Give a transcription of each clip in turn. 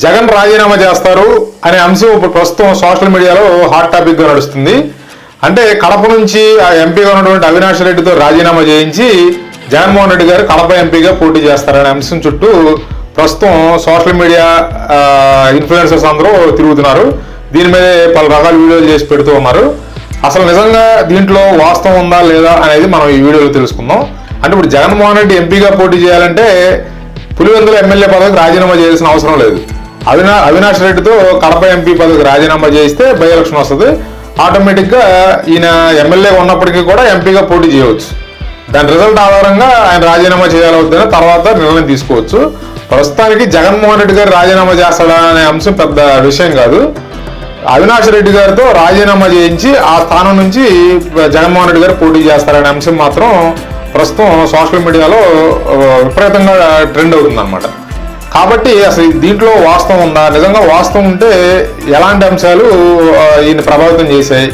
జగన్ రాజీనామా చేస్తారు అనే అంశం ఇప్పుడు ప్రస్తుతం సోషల్ మీడియాలో హాట్ టాపిక్ గా నడుస్తుంది. అంటే కడప నుంచి ఆ ఎంపీగా ఉన్నటువంటి అవినాష్ రెడ్డితో రాజీనామా చేయించి జగన్మోహన్ రెడ్డి గారు కడప ఎంపీగా పోటీ చేస్తారనే అంశం చుట్టూ ప్రస్తుతం సోషల్ మీడియా ఇన్ఫ్లుయెన్సర్స్ అందరూ తిరుగుతున్నారు. దీని మీద పలు రకాల వీడియోలు చేసి పెడుతూ ఉన్నారు. అసలు నిజంగా దీంట్లో వాస్తవం ఉందా లేదా అనేది మనం ఈ వీడియోలో తెలుసుకుందాం. అంటే ఇప్పుడు జగన్మోహన్ రెడ్డి ఎంపీగా పోటీ చేయాలంటే పులివెందుల ఎమ్మెల్యే పదవికి రాజీనామా చేయాల్సిన అవసరం లేదు. అవినాష్ రెడ్డితో కడప ఎంపీ పదవికి రాజీనామా చేస్తే బై ఎలక్షన్ వస్తుంది. ఆటోమేటిక్గా ఈయన ఎమ్మెల్యేగా ఉన్నప్పటికీ కూడా ఎంపీగా పోటీ చేయవచ్చు. దాని రిజల్ట్ ఆధారంగా ఆయన రాజీనామా చేయాలవుతుందని తర్వాత నిర్ణయం తీసుకోవచ్చు. ప్రస్తుతానికి జగన్మోహన్ రెడ్డి గారు రాజీనామా చేస్తాడా అనే అంశం పెద్ద విషయం కాదు. అవినాష్ రెడ్డి గారితో రాజీనామా చేయించి ఆ స్థానం నుంచి జగన్మోహన్ రెడ్డి గారు పోటీ చేస్తారనే అంశం మాత్రం ప్రస్తుతం సోషల్ మీడియాలో విపరీతంగా ట్రెండ్ అవుతుంది అనమాట. కాబట్టి అసలు దీంట్లో వాస్తవం ఉందా, నిజంగా వాస్తవం ఉంటే ఎలాంటి అంశాలు ఈయన ప్రభావితం చేశాయి,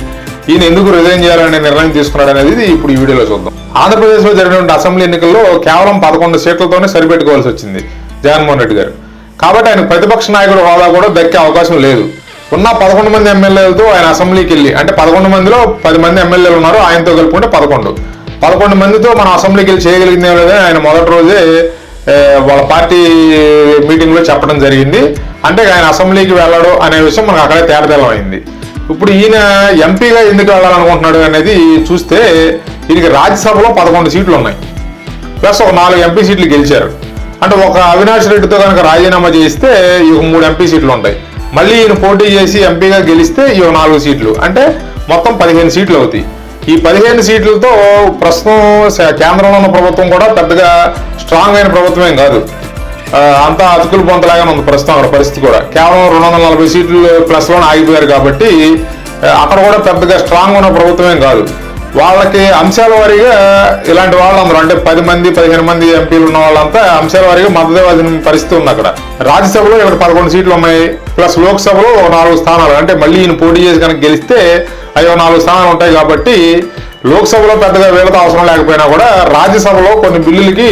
ఈయన ఎందుకు రిజైన్ చేయాలనే నిర్ణయం తీసుకున్నాడు అనేది ఇప్పుడు ఈ వీడియోలో చూద్దాం. ఆంధ్రప్రదేశ్లో జరిగినటువంటి అసెంబ్లీ ఎన్నికల్లో కేవలం 11 సీట్లతోనే సరిపెట్టుకోవాల్సి వచ్చింది జగన్మోహన్ రెడ్డి గారు. కాబట్టి ఆయన ప్రతిపక్ష నాయకుడు హోదా కూడా దక్కే అవకాశం లేదు. ఉన్న 11 మంది ఎమ్మెల్యేలతో ఆయన అసెంబ్లీకి వెళ్ళి, అంటే 11 మందిలో 10 మంది ఎమ్మెల్యేలు ఉన్నారు, ఆయనతో కలుపుకుంటే 11 మందితో మనం అసెంబ్లీకి వెళ్ళి చేయగలిగిందే లేదని ఆయన మొదటి రోజే వాళ్ళ పార్టీ మీటింగ్లో చెప్పడం జరిగింది. అంటే ఆయన అసెంబ్లీకి వెళ్ళడు అనే విషయం మనకు అక్కడే తేటతెల్లమైంది. ఇప్పుడు ఈయన ఎంపీగా ఎందుకు వెళ్ళాలనుకుంటున్నాడు అనేది చూస్తే ఈయనకి రాజ్యసభలో 11 సీట్లు ఉన్నాయి, ప్లస్ ఒక 4 ఎంపీ సీట్లు గెలిచారు. అంటే ఒక అవినాష్ రెడ్డితో కనుక రాజీనామా చేస్తే ఈ 3 ఎంపీ సీట్లు ఉంటాయి. మళ్ళీ ఈయన పోటీ చేసి ఎంపీగా గెలిస్తే ఈ 4 సీట్లు, అంటే మొత్తం 15 సీట్లు అవుతాయి. ఈ 15 సీట్లతో ప్రస్తుతం కేంద్రంలో ఉన్న ప్రభుత్వం కూడా పెద్దగా స్ట్రాంగ్ అయిన ప్రభుత్వం కాదు, అంతా అతుకులు పొంతలాగానే ఉంది ప్రస్తుతం అక్కడ పరిస్థితి కూడా. కేవలం 240 సీట్లు ప్లస్లోనే ఆగిపోయారు కాబట్టి అక్కడ కూడా పెద్దగా స్ట్రాంగ్ ఉన్న ప్రభుత్వం కాదు. వాళ్ళకి అంశాల వారీగా ఇలాంటి వాళ్ళందరూ, అంటే 10 మంది 15 మంది ఎంపీలు ఉన్న వాళ్ళంతా అంశాల వారీగా మద్దతు ఇవ్వాల్సిన పరిస్థితి ఉంది అక్కడ. రాజ్యసభలో ఇక్కడ 11 సీట్లు ఉన్నాయి, ప్లస్ లోక్సభలో 4 స్థానాలు, అంటే మళ్ళీ ఈయన పోటీ చేసి కనుక గెలిస్తే అవి 4 స్థానాలు ఉంటాయి. కాబట్టి లోక్సభలో పెద్దగా వీళ్ళతో అవసరం లేకపోయినా కూడా రాజ్యసభలో కొన్ని బిల్లులకి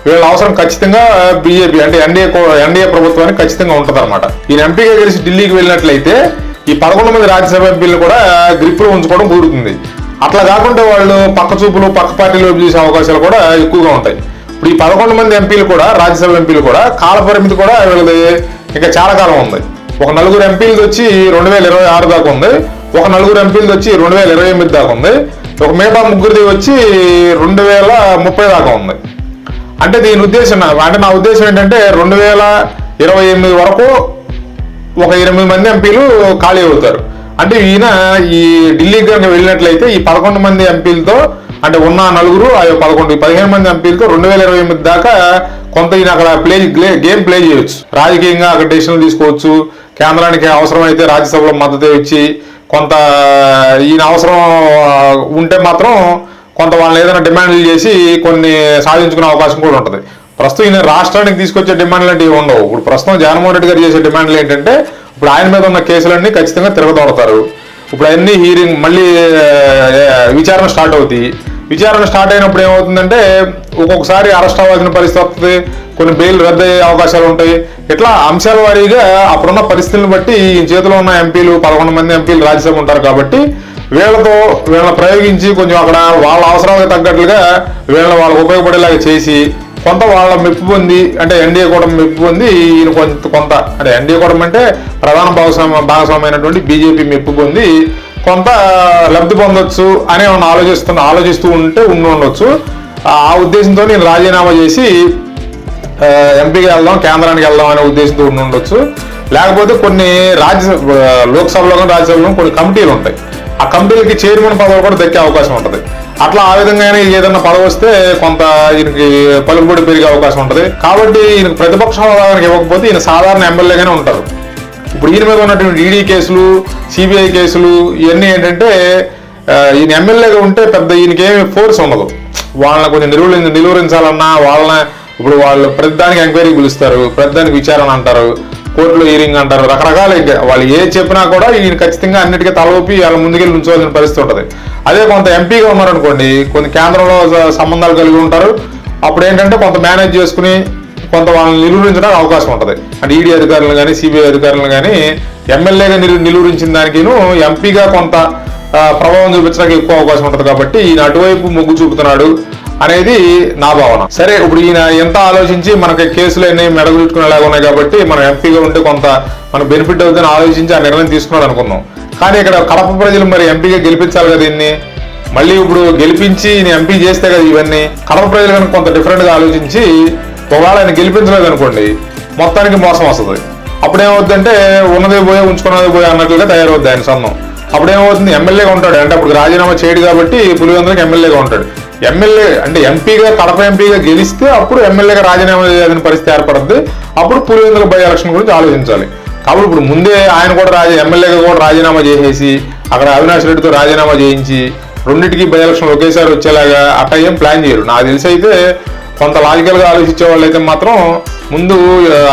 వీళ్ళ అవసరం ఖచ్చితంగా బీజేపీ అంటే ఎన్డీఏ ప్రభుత్వానికి ఖచ్చితంగా ఉంటుంది అనమాట. ఈయన ఎంపీగా గెలిచి ఢిల్లీకి వెళ్ళినట్లయితే ఈ 11 మంది రాజ్యసభ ఎంపీలు కూడా గ్రిప్లో ఉంచుకోవడం కుదురుతుంది. అట్లా కాకుండా వాళ్ళు పక్క చూపులు పక్క పార్టీలో చూసే అవకాశాలు కూడా ఎక్కువగా ఉంటాయి. ఇప్పుడు ఈ 11 మంది ఎంపీలు కూడా, రాజ్యసభ ఎంపీలు కూడా కాల పరిమితి కూడా వీళ్ళది ఇంకా చాలా కాలం ఉంది. ఒక 4 ఎంపీలది వచ్చి 2026 దాకా ఉంది, ఒక 4 ఎంపీలది వచ్చి 2028 దాకా ఉంది, ఒక మిగతా 3 వచ్చి 2030 దాకా ఉంది. అంటే దీని ఉద్దేశం, అంటే నా ఉద్దేశం ఏంటంటే 2028 వరకు ఒక 8 మంది ఎంపీలు ఖాళీ అవుతారు. అంటే ఈయన ఈ ఢిల్లీకి కనుక వెళ్ళినట్లయితే ఈ 11 మంది ఎంపీలతో, అంటే ఉన్న 4 15 మంది ఎంపీలతో 2028 దాకా కొంత ఈయన అక్కడ గేమ్ ప్లే చేయొచ్చు. రాజకీయంగా అక్కడ డెసిషన్లు తీసుకోవచ్చు. కేంద్రానికి అవసరమైతే రాజ్యసభలో మద్దతు ఇచ్చి కొంత ఈయన అవసరం ఉంటే మాత్రం కొంత వాళ్ళని ఏదైనా డిమాండ్లు చేసి కొన్ని సాధించుకునే అవకాశం కూడా ఉంటుంది. ప్రస్తుతం ఈయన రాష్ట్రానికి తీసుకొచ్చే డిమాండ్లు అంటే ఉండవు. ఇప్పుడు ప్రస్తుతం జగన్మోహన్ రెడ్డి గారు చేసే డిమాండ్లు ఏంటంటే, ఇప్పుడు ఆయన మీద ఉన్న కేసులన్నీ ఖచ్చితంగా తిరగదోడతారు. ఇప్పుడు అన్ని హీరింగ్ మళ్ళీ విచారణ స్టార్ట్ అవుతాయి. విచారణ స్టార్ట్ అయినప్పుడు ఏమవుతుందంటే ఒక్కొక్కసారి అరెస్ట్ అవ్వాల్సిన పరిస్థితి వస్తుంది, కొన్ని బెయిల్ రద్దు అయ్యే అవకాశాలు ఉంటాయి. ఇట్లా అంశాల వారీగా అప్పుడున్న పరిస్థితులను బట్టి ఈ చేతిలో ఉన్న ఎంపీలు 11 మంది ఎంపీలు రాజ్యసభ ఉంటారు. కాబట్టి వీళ్ళని ప్రయోగించి కొంచెం అక్కడ వాళ్ళ అవసరాలకు తగ్గట్లుగా వాళ్ళకు ఉపయోగపడేలాగా చేసి కొంత వాళ్ళ మెప్పు పొంది, అంటే ఎన్డీఏ కూటమి మెప్పు పొంది ఈయన కొంత అంటే ఎన్డీఏ కూటమి అంటే ప్రధాన భాగస్వామైనటువంటి బీజేపీ మెప్పు పొంది కొంత లబ్ధి పొందొచ్చు అని ఆలోచిస్తూ ఉండొచ్చు. ఆ ఉద్దేశంతో నేను రాజీనామా చేసి ఎంపీకి వెళ్దాం, కేంద్రానికి వెళ్దాం అనే ఉద్దేశంతో ఉండొచ్చు. లేకపోతే కొన్ని లోక్సభలో కానీ రాజ్యసభలో కొన్ని కమిటీలు ఉంటాయి, ఆ కమిటీలకి చైర్మన్ పదవులు కూడా దక్కే అవకాశం ఉంటుంది. అట్లా ఆ విధంగా ఏదైనా పదవి వస్తే కొంత ఈయనకి పలుకుబడి పెరిగే అవకాశం ఉంటుంది. కాబట్టి ఈయనకు ప్రతిపక్ష హోదా ఇవ్వకపోతే ఈయన సాధారణ ఎమ్మెల్యేగానే ఉంటారు. ఇప్పుడు ఈయన మీద ఉన్నటువంటి ఈడీ కేసులు, సిబిఐ కేసులు ఇవన్నీ ఏంటంటే ఈయన ఎమ్మెల్యేగా ఉంటే పెద్ద ఈయనకేమి ఫోర్స్ ఉండదు. వాళ్ళని కొంచెం నిలువరించాలన్నా ఇప్పుడు వాళ్ళు ప్రతిదానికి ఎంక్వైరీకి పిలుస్తారు, ప్రతిదానికి విచారణ అంటారు, కోర్టులో హీరింగ్ అంటారు, రకరకాల వాళ్ళు ఏ చెప్పినా కూడా ఈయన ఖచ్చితంగా అన్నిటికీ తలవపి వాళ్ళ ముందుకెళ్ళి ఉంచవలసిన పరిస్థితి ఉంటుంది. అదే కొంత ఎంపీగా ఉన్నారనుకోండి, కొన్ని కేంద్రంలో సంబంధాలు కలిగి ఉంటారు, అప్పుడు ఏంటంటే కొంత మేనేజ్ చేసుకుని కొంత వాళ్ళని నిలువరించడానికి అవకాశం ఉంటుంది. అంటే ఈడీ అధికారులను కానీ సిబిఐ అధికారులను కానీ ఎమ్మెల్యేగా నిలువరించిన దానికిను ఎంపీగా కొంత ప్రభావం చూపించడానికి ఎక్కువ అవకాశం ఉంటుంది. కాబట్టి ఈయన అటువైపు మొగ్గు చూపుతున్నాడు అనేది నా భావన. సరే, ఇప్పుడు ఈయన ఎంత ఆలోచించి మనకి కేసులు అన్ని మెడగుట్టుకునేలాగా ఉన్నాయి కాబట్టి మనం ఎంపీగా ఉంటే కొంత మనకు బెనిఫిట్ అవుతుందని ఆలోచించి ఆ నిర్ణయం తీసుకున్నాడు అనుకున్నాం. కానీ ఇక్కడ కడప ప్రజలు మరి ఎంపీగా గెలిపించాలి కదా దీన్ని. మళ్ళీ ఇప్పుడు గెలిపించి ఎంపీ చేస్తే కదా ఇవన్నీ. కడప ప్రజలు కనుక కొంత డిఫరెంట్గా ఆలోచించి ఒకవేళ ఆయన గెలిపించలేదు అనుకోండి, మొత్తానికి మోసం వస్తుంది. అప్పుడేమవుతుందంటే ఉన్నదే పోయే ఉంచుకున్నదే పోయే అన్నట్లుగా తయారవుద్ది ఆయన సొంతం. అప్పుడేమవుతుంది, ఎమ్మెల్యేగా ఉంటాడు. అంటే అప్పుడు రాజీనామా చేయడు కాబట్టి పులివెందులకు ఎమ్మెల్యేగా ఉంటాడు. ఎమ్మెల్యే అంటే ఎంపీగా కడప ఎంపీగా గెలిస్తే అప్పుడు ఎమ్మెల్యేగా రాజీనామా చేయాల్సిన పరిస్థితి ఏర్పడుతుంది. అప్పుడు పులివెందుల బై ఎలక్షన్ గురించి ఆలోచించాలి. కాబట్టి ఇప్పుడు ముందే ఆయన కూడా ఎమ్మెల్యేగా కూడా రాజీనామా చేసేసి అక్కడ అవినాష్ రెడ్డితో రాజీనామా చేయించి రెండింటికి బై ఎలక్షన్ ఒకేసారి వచ్చేలాగా అట్లా ఏం ప్లాన్ చేయరు. నాకు తెలిసి అయితే కొంత లాజికల్గా ఆలోచించే వాళ్ళు అయితే మాత్రం ముందు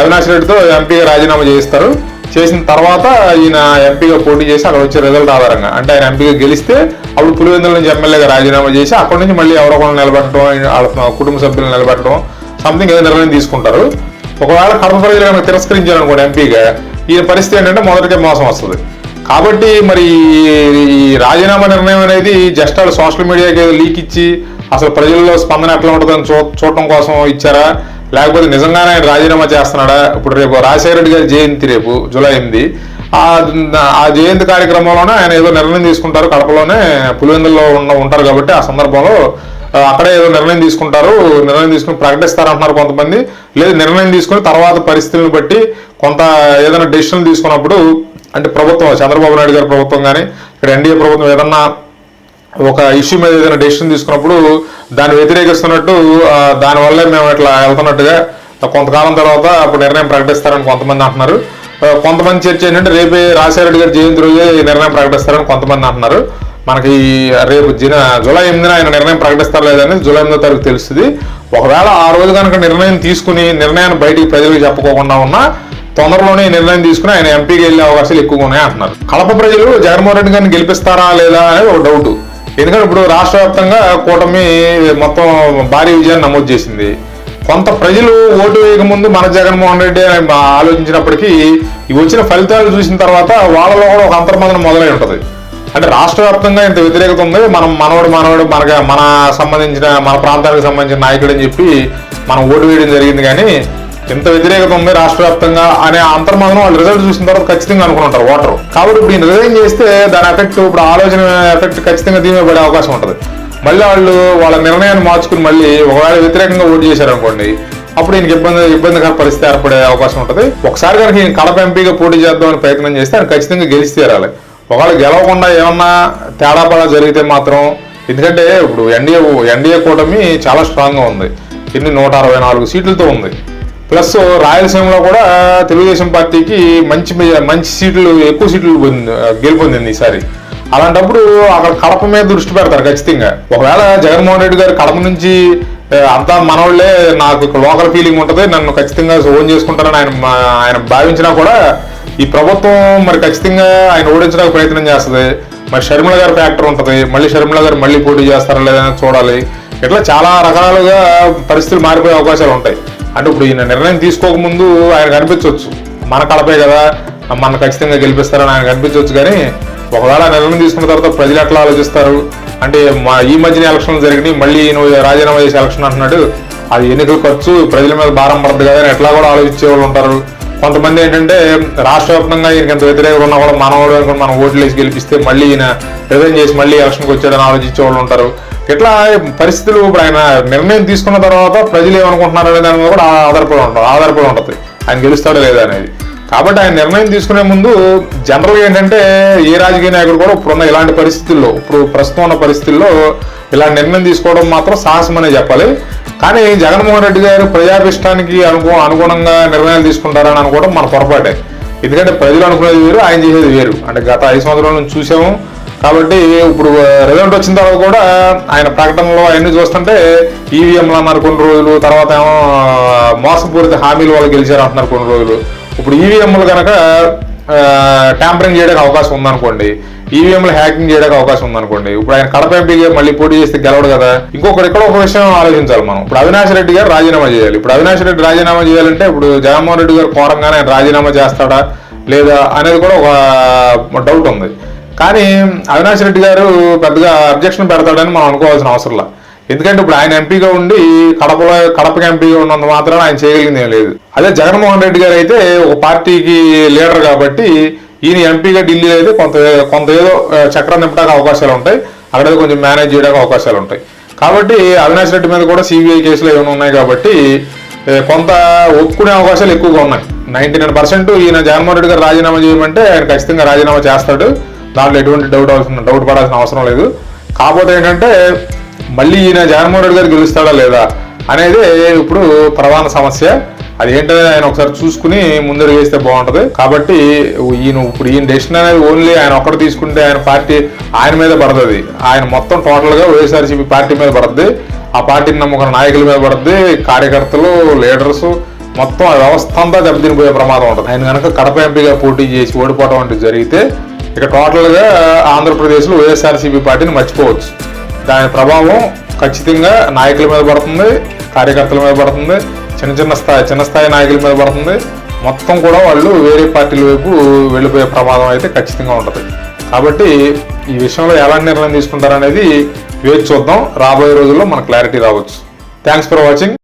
అవినాష్ రెడ్డితో ఎంపీగా రాజీనామా చేయిస్తారు. చేసిన తర్వాత ఈయన ఎంపీగా పోటీ చేసి అక్కడ వచ్చే రిజల్ట్ ఆధారంగా, అంటే ఆయన ఎంపీగా గెలిస్తే అప్పుడు పులివెందుల నుంచి ఎమ్మెల్యేగా రాజీనామా చేసి అక్కడి నుంచి మళ్ళీ ఎవరో ఒకరు నిలబెట్టడం, వాళ్ళ కుటుంబ సభ్యులను నిలబెట్టడం, సంథింగ్ ఏదో నిర్ణయం తీసుకుంటారు. ఒకవేళ కడప ప్రజలు కనుక తిరస్కరించారు అనుకోండి ఎంపీగా, ఈయన పరిస్థితి ఏంటంటే మొదటికే మోసం వస్తుంది. కాబట్టి మరి ఈ రాజీనామా నిర్ణయం అనేది జస్ట్ వాళ్ళు సోషల్ మీడియాకి ఏదో లీక్ ఇచ్చి అసలు ప్రజల్లో స్పందన ఎట్లా ఉంటుందని చూడటం కోసం ఇచ్చారా, లేకపోతే నిజంగానే ఆయన రాజీనామా చేస్తున్నాడా? ఇప్పుడు రేపు రాజశేఖర రెడ్డి గారి జయంతి, రేపు జూలై 8, ఆ జయంతి కార్యక్రమంలోనే ఆయన ఏదో నిర్ణయం తీసుకుంటారు. కడపలోనే పులివెందుల్లో ఉంటారు కాబట్టి ఆ సందర్భంలో అక్కడే ఏదో నిర్ణయం తీసుకుంటారు. నిర్ణయం తీసుకుని ప్రకటిస్తారంటున్నారు కొంతమంది. లేదు, నిర్ణయం తీసుకుని తర్వాత పరిస్థితులను బట్టి కొంత ఏదైనా డెసిషన్ తీసుకున్నప్పుడు, అంటే ప్రభుత్వం చంద్రబాబు నాయుడు గారి ప్రభుత్వం కానీ ఇక్కడ ఎన్డీఏ ప్రభుత్వం ఏదన్నా ఒక ఇష్యూ మీద ఏదైనా డెసిషన్ తీసుకున్నప్పుడు దాన్ని వ్యతిరేకిస్తున్నట్టు, దానివల్లే మేము ఇట్లా వెళ్తున్నట్టుగా కొంతకాలం తర్వాత అప్పుడు నిర్ణయం ప్రకటిస్తారని కొంతమంది అంటున్నారు. కొంతమంది చర్చ ఏంటంటే రేపే రాజశేఖర రెడ్డి గారి జయంతి రోజే ఈ నిర్ణయం ప్రకటిస్తారని కొంతమంది అంటున్నారు. మనకి రేపు జూలై 8న ఆయన నిర్ణయం ప్రకటిస్తారు లేదని జూలై 8వ తారీఖు తెలుస్తుంది. ఒకవేళ ఆ రోజు కనుక నిర్ణయం తీసుకుని నిర్ణయాన్ని బయటికి ప్రజలకు చెప్పుకోకుండా ఉన్నా తొందరలోనే నిర్ణయం తీసుకుని ఆయన ఎంపీకి వెళ్ళే అవకాశాలు ఎక్కువగా ఉన్నాయి అంటున్నారు. కడప ప్రజలు జగన్మోహన్ రెడ్డి గారిని గెలిపిస్తారా లేదా అనేది ఒక డౌట్. ఎందుకంటే ఇప్పుడు రాష్ట్ర వ్యాప్తంగా కూటమి మొత్తం భారీ విజయాన్ని నమోదు చేసింది. కొంత ప్రజలు ఓటు వేయక ముందు మన జగన్మోహన్ రెడ్డి ఆలోచించినప్పటికీ ఇవి వచ్చిన ఫలితాలు చూసిన తర్వాత వాళ్ళలో కూడా ఒక అంతర్మదనం మొదలై ఉంటుంది. అంటే రాష్ట్ర వ్యాప్తంగా ఇంత వ్యతిరేకత ఉంది, మనోడు మన సంబంధించిన మన ప్రాంతానికి సంబంధించిన నాయకుడు అని చెప్పి మనం ఓటు వేయడం జరిగింది. కానీ ఇంత వ్యతిరేకత ఉంది రాష్ట్ర వ్యాప్తంగా అనే అంతర్మదనం వాళ్ళు రిజల్ట్ చూసిన తర్వాత ఖచ్చితంగా అనుకుంటారు ఓటరు. కాబట్టి ఇప్పుడు రిజైన్ చేస్తే దాని ఎఫెక్ట్, ఇప్పుడు ఆలోచన ఎఫెక్ట్ ఖచ్చితంగా దీని మీద పడే అవకాశం ఉంటుంది. మళ్ళీ వాళ్ళ నిర్ణయాన్ని మార్చుకుని మళ్ళీ ఒకవేళ వ్యతిరేకంగా ఓటు చేశారు అనుకోండి, అప్పుడు ఈయనకి ఇబ్బందికర పరిస్థితి ఏర్పడే అవకాశం ఉంటుంది. ఒకసారి కనుక ఈయన కడప ఎంపీగా పోటీ చేద్దామని ప్రయత్నం చేస్తే ఆయన ఖచ్చితంగా గెలిచి తీరాలి. ఒకవేళ గెలవకుండా ఏమన్నా తేడాపడా జరిగితే మాత్రం, ఎందుకంటే ఇప్పుడు ఎన్డీఏ కూటమి చాలా స్ట్రాంగ్గా ఉంది. ఇన్ని 164 సీట్లతో ఉంది. ప్లస్ రాయలసీమలో కూడా తెలుగుదేశం పార్టీకి మంచి సీట్లు, ఎక్కువ సీట్లు గెలుపొందింది ఈసారి. అలాంటప్పుడు అక్కడ కడప మీద దృష్టి పెడతారు ఖచ్చితంగా. ఒకవేళ జగన్మోహన్ రెడ్డి గారు కడప నుంచి అంతా మనోళ్లే, నాకు లోకల్ ఫీలింగ్ ఉంటుంది, నన్ను ఖచ్చితంగా ఓన్ చేసుకుంటారని ఆయన భావించినా కూడా ఈ ప్రభుత్వం మరి ఖచ్చితంగా ఆయన ఓడించడానికి ప్రయత్నం చేస్తుంది. మరి షర్మిల గారి ఫ్యాక్టర్ ఉంటుంది, మళ్ళీ షర్మిల గారు మళ్ళీ పోటీ చేస్తారా లేదని చూడాలి. ఇట్లా చాలా రకాలుగా పరిస్థితులు మారిపోయే అవకాశాలు ఉంటాయి. అంటే ఇప్పుడు ఈయన నిర్ణయం తీసుకోకముందు ఆయన కనిపించవచ్చు, మన కడపే కదా మన ఖచ్చితంగా గెలిపిస్తారని ఆయన కనిపించవచ్చు. కానీ ఒకవేళ నిర్ణయం తీసుకున్న తర్వాత ప్రజలు ఎట్లా ఆలోచిస్తారు అంటే, ఈ మధ్యన ఎలక్షన్లు జరిగినాయి, మళ్ళీ నువ్వు రాజీనామా చేసే ఎలక్షన్ అంటున్నాడు, అది ఎన్నికల ఖర్చు ప్రజల మీద భారం పడుతుంది కదా అని ఎట్లా కూడా ఆలోచించే వాళ్ళు ఉంటారు. కొంతమంది ఏంటంటే రాష్ట్ర వ్యాప్తంగా ఈయనకి ఎంత వ్యతిరేకత ఉన్నా కూడా మనం ఓట్లు వేసి గెలిపిస్తే మళ్ళీ ఈయన రిజైన్ చేసి మళ్ళీ ఎలక్షన్కి వచ్చాడని ఆలోచించే వాళ్ళు ఉంటారు. ఇట్లా పరిస్థితులు ఇప్పుడు ఆయన నిర్ణయం తీసుకున్న తర్వాత ప్రజలు ఏమనుకుంటున్నారు అనే దాని మీద కూడా ఆధారపడి ఉంటుంది ఆయన గెలుస్తాడో లేదా అనేది. కాబట్టి ఆయన నిర్ణయం తీసుకునే ముందు జనరల్గా ఏంటంటే ఏ రాజకీయ నాయకుడు కూడా ఇప్పుడున్న ఇలాంటి పరిస్థితుల్లో, ఇప్పుడు ప్రస్తుతం ఉన్న పరిస్థితుల్లో ఇలాంటి నిర్ణయం తీసుకోవడం మాత్రం సాహసం అనే చెప్పాలి. కానీ జగన్మోహన్ రెడ్డి గారు ప్రజాభిష్టానికి అనుగుణంగా నిర్ణయాలు తీసుకుంటారని అనుకోవడం మన పొరపాటే. ఎందుకంటే ప్రజలు అనుకునేది వేరు, ఆయన చేసేది వేరు. అంటే గత 5 సంవత్సరాల నుంచి చూసాము. కాబట్టి ఇప్పుడు రిజల్ట్ వచ్చిన తర్వాత కూడా ఆయన ప్రకటనలో అవన్నీ చూస్తుంటే ఈవీఎంలు అన్నారు కొన్ని రోజులు, తర్వాత ఏమో మోసపూరిత హామీలు వాళ్ళు గెలిచారు అంటున్నారు కొన్ని రోజులు. ఇప్పుడు ఈవీఎంలు కనుక ట్యాంపరింగ్ చేయడానికి అవకాశం ఉందనుకోండి, ఈవీఎంలు హ్యాకింగ్ చేయడానికి అవకాశం ఉందనుకోండి, ఇప్పుడు ఆయన కడప ఎంపీగా మళ్ళీ పోటీ చేస్తే గెలవడు కదా. ఇక్కడ ఒక విషయం ఆలోచించాలి మనం. ఇప్పుడు అవినాష్ రెడ్డి గారు రాజీనామా చేయాలి. ఇప్పుడు అవినాష్ రెడ్డి రాజీనామా చేయాలంటే ఇప్పుడు జగన్మోహన్ రెడ్డి గారు కోరంగానే ఆయన రాజీనామా చేస్తాడా లేదా అనేది కూడా ఒక డౌట్ ఉంది. కానీ అవినాష్ రెడ్డి గారు పెద్దగా అబ్జెక్షన్ పెడతాడని మనం అనుకోవాల్సిన అవసరం లేదు. ఎందుకంటే ఇప్పుడు ఆయన ఎంపీగా ఉండి కడపకి ఎంపీగా ఉన్నంత మాత్రాన ఆయన చేయగలిగింది ఏం లేదు. అదే జగన్మోహన్ రెడ్డి గారు అయితే ఒక పార్టీకి లీడర్ కాబట్టి ఈయన ఎంపీగా ఢిల్లీ అయితే కొంత ఏదో చక్రం నింపడానికి అవకాశాలు ఉంటాయి, అక్కడ కొంచెం మేనేజ్ చేయడానికి అవకాశాలు ఉంటాయి. కాబట్టి అవినాష్ రెడ్డి మీద కూడా సిబిఐ కేసులు ఏమైనా ఉన్నాయి కాబట్టి కొంత ఒప్పుకునే అవకాశాలు ఎక్కువగా ఉన్నాయి. 99% ఈయన జగన్మోహన్ రెడ్డి గారు రాజీనామా చేయమంటే ఆయన ఖచ్చితంగా రాజీనామా చేస్తాడు, దాంట్లో ఎటువంటి డౌట్ పడాల్సిన అవసరం లేదు. కాకపోతే ఏంటంటే మళ్ళీ ఈయన జగన్మోహన్ రెడ్డి గారు గెలుస్తాడా లేదా అనేది ఇప్పుడు ప్రధాన సమస్య. అది ఏంటనేది ఆయన ఒకసారి చూసుకుని ముందడు వేస్తే బాగుంటది. కాబట్టి ఈయన డెసిషన్ అనేది ఓన్లీ ఆయన ఒక్కటి తీసుకుంటే ఆయన పార్టీ ఆయన మీద పడుతుంది. ఆయన మొత్తం టోటల్ గా వైఎస్ఆర్సీపీ పార్టీ మీద పడుతుంది, ఆ పార్టీని నమ్ముకున్న నాయకుల మీద పడుతుంది, కార్యకర్తలు, లీడర్స్ మొత్తం వ్యవస్థ అంతా దెబ్బతినిపోయే ప్రమాదం ఉంటుంది. ఆయన కనుక కడప ఎంపీగా పోటీ చేసి ఓడిపోవడం వంటివి జరిగితే ఇక టోటల్ గా ఆంధ్రప్రదేశ్ లో వైఎస్ఆర్సీపీ పార్టీని మర్చిపోవచ్చు. దాని ప్రభావం ఖచ్చితంగా నాయకుల మీద పడుతుంది, కార్యకర్తల మీద పడుతుంది, చిన్న స్థాయి నాయకుల మీద పడుతుంది. మొత్తం కూడా వాళ్ళు వేరే పార్టీల వైపు వెళ్ళిపోయే ప్రమాదం అయితే ఖచ్చితంగా ఉంటుంది. కాబట్టి ఈ విషయంలో ఎలాంటి నిర్ణయం తీసుకుంటారనేది వేచి చూద్దాం. రాబోయే రోజుల్లో మనకు క్లారిటీ రావచ్చు. Thanks for watching.